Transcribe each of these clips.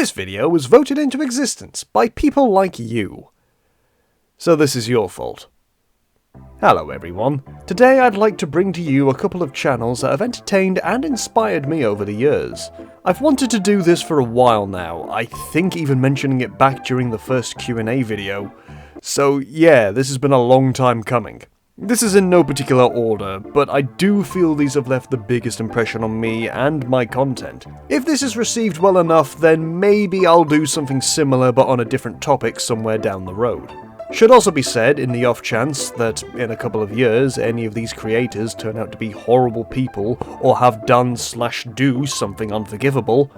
This video was voted into existence by people like you. So this is your fault. Hello everyone. Today I'd like to bring to you a couple of channels that have entertained and inspired me over the years. I've wanted to do this for a while now, I think even mentioning it back during the first Q&A video. So yeah, this has been a long time coming. This is in no particular order, but I do feel these have left the biggest impression on me and my content. If this is received well enough, then maybe I'll do something similar but on a different topic somewhere down the road. Should also be said, in the off chance that in a couple of years any of these creators turn out to be horrible people or have done/do something unforgivable,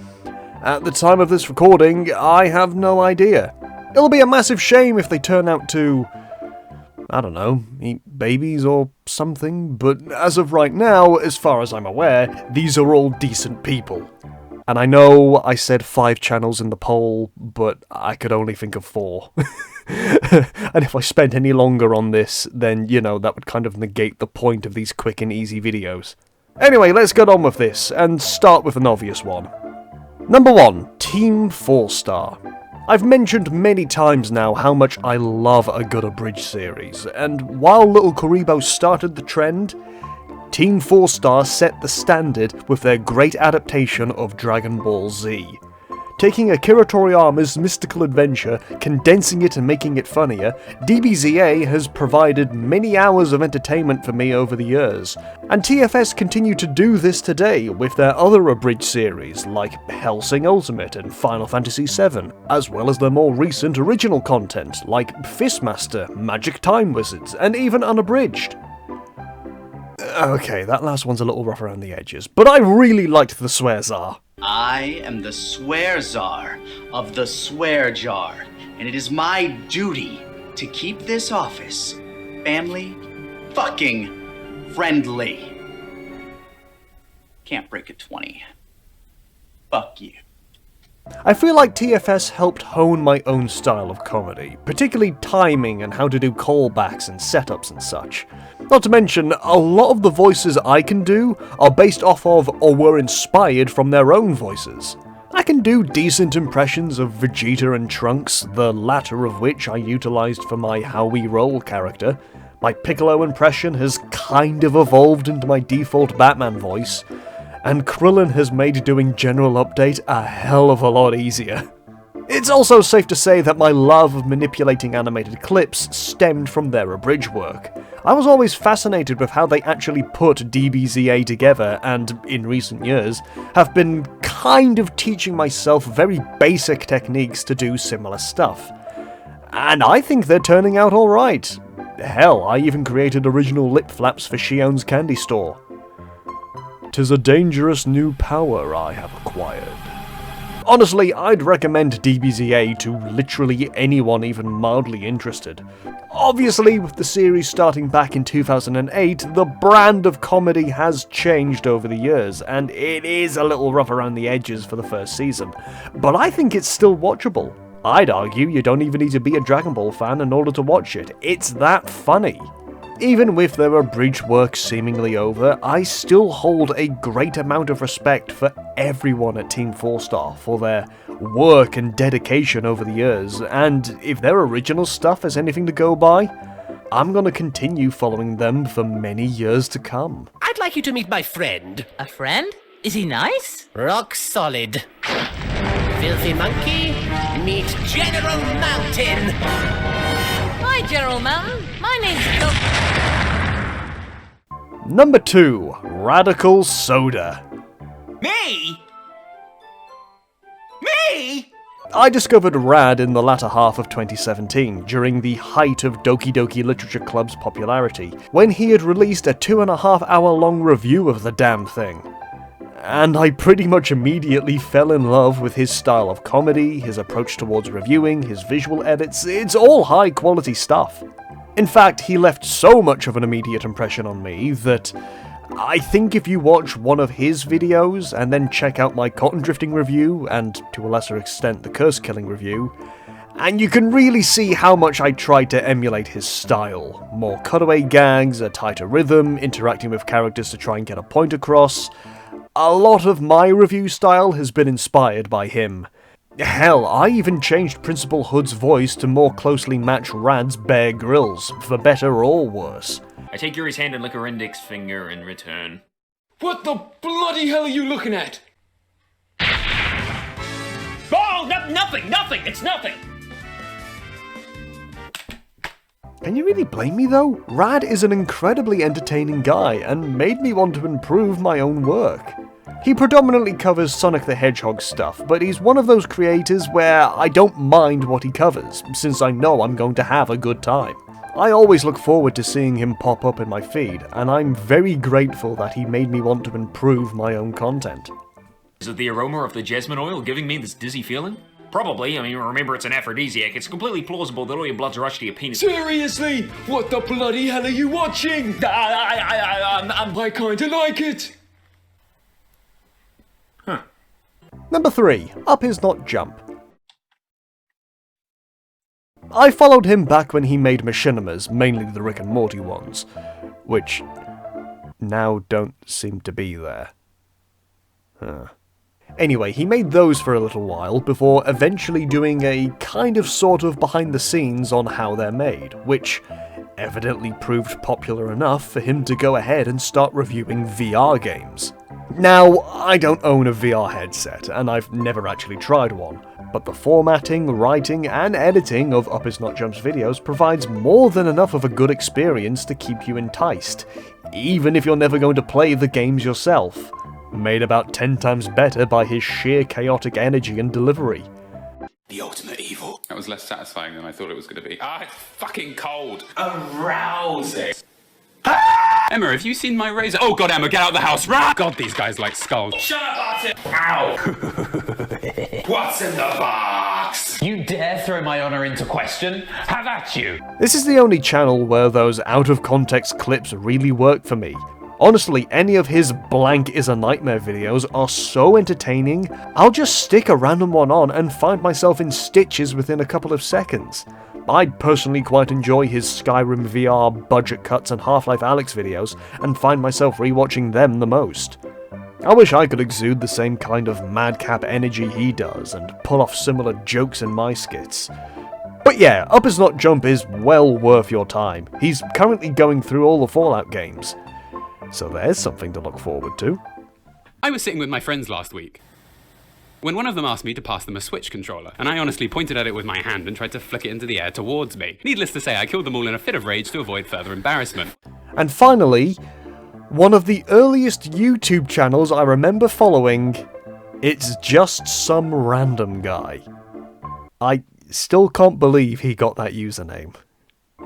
at the time of this recording, I have no idea. It'll be a massive shame if they turn out to, I don't know, eat babies or something, but as of right now, as far as I'm aware, these are all decent people. And I know I said 5 channels in the poll, but I could only think of 4. And if I spent any longer on this, then, you know, that would kind of negate the point of these quick and easy videos. Anyway, let's get on with this, and start with an obvious one. Number 1, Team 4-Star. I've mentioned many times now how much I love a good abridged series, and while Little Kuribo started the trend, Team 4-Star set the standard with their great adaptation of Dragon Ball Z. Taking Akira Toriyama's mystical adventure, condensing it and making it funnier, DBZA has provided many hours of entertainment for me over the years, and TFS continue to do this today with their other abridged series like Hellsing Ultimate and Final Fantasy VII, as well as their more recent original content like Fistmaster, Magic Time Wizards, and even unabridged. Okay, that last one's a little rough around the edges, but I really liked the Swear Czar. I am the Swear Czar of the Swear Jar, and it is my duty to keep this office family fucking friendly. Can't break a 20. Fuck you. I feel like TFS helped hone my own style of comedy, particularly timing and how to do callbacks and setups and such. Not to mention, a lot of the voices I can do are based off of or were inspired from their own voices. I can do decent impressions of Vegeta and Trunks, the latter of which I utilised for my How We Roll character. My Piccolo impression has kind of evolved into my default Batman voice, and Krillin has made doing General Update a hell of a lot easier. It's also safe to say that my love of manipulating animated clips stemmed from their abridged work. I was always fascinated with how they actually put DBZA together, and in recent years, have been kind of teaching myself very basic techniques to do similar stuff. And I think they're turning out alright. Hell, I even created original lip flaps for Shion's candy store. 'Tis a dangerous new power I have acquired. Honestly, I'd recommend DBZA to literally anyone even mildly interested. Obviously, with the series starting back in 2008, the brand of comedy has changed over the years, and it is a little rough around the edges for the first season, but I think it's still watchable. I'd argue you don't even need to be a Dragon Ball fan in order to watch it. It's that funny. Even with their abridged work seemingly over, I still hold a great amount of respect for everyone at Team 4-Star for their work and dedication over the years, and if their original stuff is anything to go by, I'm gonna continue following them for many years to come. I'd like you to meet my friend. A friend? Is he nice? Rock solid. Filthy monkey, meet General Mountain. Hi, General Mountain. My name's Number 2, Radical Soda. Me? Me? I discovered Rad in the latter half of 2017, during the height of Doki Doki Literature Club's popularity, when he had released a 2.5-hour long review of the damn thing. And I pretty much immediately fell in love with his style of comedy, his approach towards reviewing, his visual edits. It's all high quality stuff. In fact, he left so much of an immediate impression on me that I think if you watch one of his videos and then check out my Cotton Drifting review, and to a lesser extent the Curse Killing review, and you can really see how much I tried to emulate his style. More cutaway gags, a tighter rhythm, interacting with characters to try and get a point across. A lot of my review style has been inspired by him. Hell, I even changed Principal Hood's voice to more closely match Rad's Bear Grylls, for better or worse. I take Yuri's hand and lick her index finger in return. What the bloody hell are you looking at? Oh, nothing! It's nothing! Can you really blame me though? Rad is an incredibly entertaining guy and made me want to improve my own work. He predominantly covers Sonic the Hedgehog stuff, but he's one of those creators where I don't mind what he covers, since I know I'm going to have a good time. I always look forward to seeing him pop up in my feed, and I'm very grateful that he made me want to improve my own content. Is it the aroma of the jasmine oil giving me this dizzy feeling? Probably. I mean, remember, it's an aphrodisiac. It's completely plausible that all your bloods rush to your penis. Seriously? What the bloody hell are you watching? I kinda like it. Huh. Number 3. Up is not jump. I followed him back when he made machinimas, mainly the Rick and Morty ones, which now don't seem to be there. Anyway, he made those for a little while, before eventually doing a kind of sort of behind the scenes on how they're made, which evidently proved popular enough for him to go ahead and start reviewing VR games. Now, I don't own a VR headset, and I've never actually tried one, but the formatting, writing, and editing of Up Is Not Jump's videos provides more than enough of a good experience to keep you enticed, even if you're never going to play the games yourself. Made about 10 times better by his sheer chaotic energy and delivery. The ultimate evil. That was less satisfying than I thought it was going to be. It's fucking cold. Arousing. Emma, have you seen my razor? Oh god, Emma, get out of the house! Rah! God, these guys like skulls. Shut up, Artie! Ow! What's in the box? You dare throw my honour into question? Have at you! This is the only channel where those out-of-context clips really work for me. Honestly, any of his blank is a nightmare videos are so entertaining, I'll just stick a random one on and find myself in stitches within a couple of seconds. I personally quite enjoy his Skyrim VR, budget cuts and Half-Life Alyx videos, and find myself rewatching them the most. I wish I could exude the same kind of madcap energy he does, and pull off similar jokes in my skits. But yeah, Up Is Not Jump is well worth your time. He's currently going through all the Fallout games. So there's something to look forward to. I was sitting with my friends last week when one of them asked me to pass them a Switch controller, and I honestly pointed at it with my hand and tried to flick it into the air towards me. Needless to say, I killed them all in a fit of rage to avoid further embarrassment. And finally, one of the earliest YouTube channels I remember following, it's just some random guy. I still can't believe he got that username.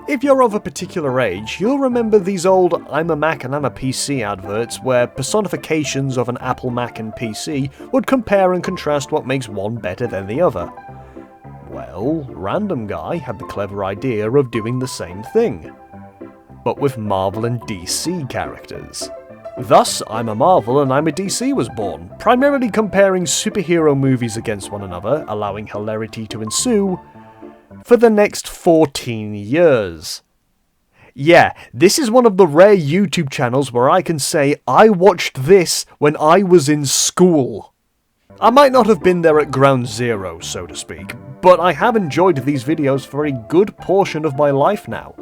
If you're of a particular age, you'll remember these old I'm a Mac and I'm a PC adverts where personifications of an Apple, Mac and PC would compare and contrast what makes one better than the other. Well, Random Guy had the clever idea of doing the same thing, but with Marvel and DC characters. Thus, I'm a Marvel and I'm a DC was born, primarily comparing superhero movies against one another, allowing hilarity to ensue, for the next 14 years. Yeah, this is one of the rare YouTube channels where I can say I watched this when I was in school. I might not have been there at ground zero, so to speak, but I have enjoyed these videos for a good portion of my life now.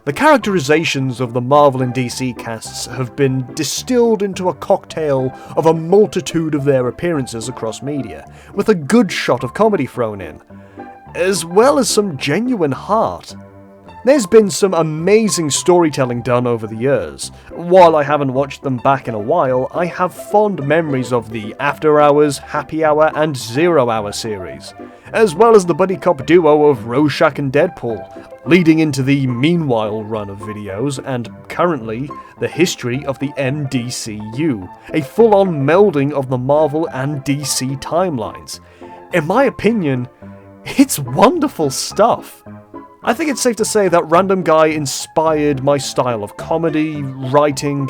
The characterizations of the Marvel and DC casts have been distilled into a cocktail of a multitude of their appearances across media, with a good shot of comedy thrown in, as well as some genuine heart. There's been some amazing storytelling done over the years. While I haven't watched them back in a while, I have fond memories of the After Hours, Happy Hour and 0 Hour series, as well as the buddy cop duo of Rorschach and Deadpool, leading into the Meanwhile run of videos, and currently, the history of the MDCU, a full-on melding of the Marvel and DC timelines. In my opinion, it's wonderful stuff. I think it's safe to say that Random Guy inspired my style of comedy, writing,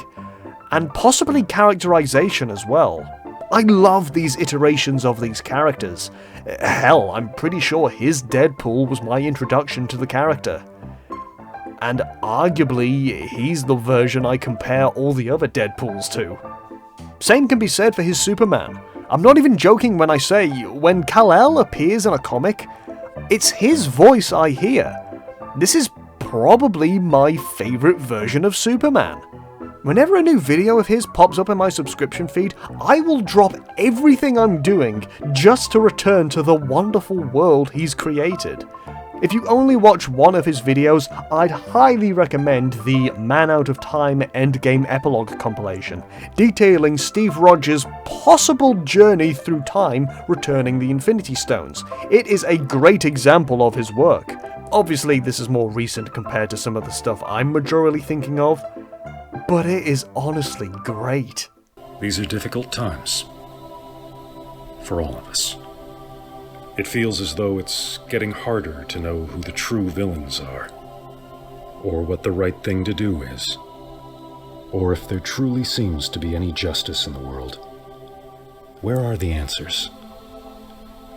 and possibly characterization as well. I love these iterations of these characters. Hell, I'm pretty sure his Deadpool was my introduction to the character. And arguably, he's the version I compare all the other Deadpools to. Same can be said for his Superman. I'm not even joking when I say, when Kal-El appears in a comic, it's his voice I hear. This is probably my favourite version of Superman. Whenever a new video of his pops up in my subscription feed, I will drop everything I'm doing just to return to the wonderful world he's created. If you only watch one of his videos, I'd highly recommend the Man Out of Time Endgame Epilogue compilation, detailing Steve Rogers' possible journey through time returning the Infinity Stones. It is a great example of his work. Obviously, this is more recent compared to some of the stuff I'm majorly thinking of, but it is honestly great. These are difficult times. For all of us. It feels as though it's getting harder to know who the true villains are, or what the right thing to do is, or if there truly seems to be any justice in the world. Where are the answers?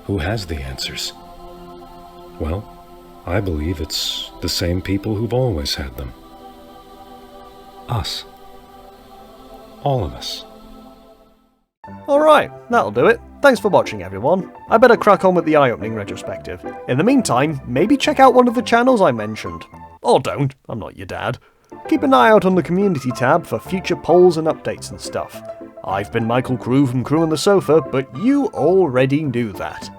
Who has the answers? Well, I believe it's the same people who've always had them. Us. All of us. Alright, that'll do it. Thanks for watching, everyone. I better crack on with the eye-opening retrospective. In the meantime, maybe check out one of the channels I mentioned. Or don't, I'm not your dad. Keep an eye out on the community tab for future polls and updates and stuff. I've been Michael Crewe from Crewe on the Sofa, but you already knew that.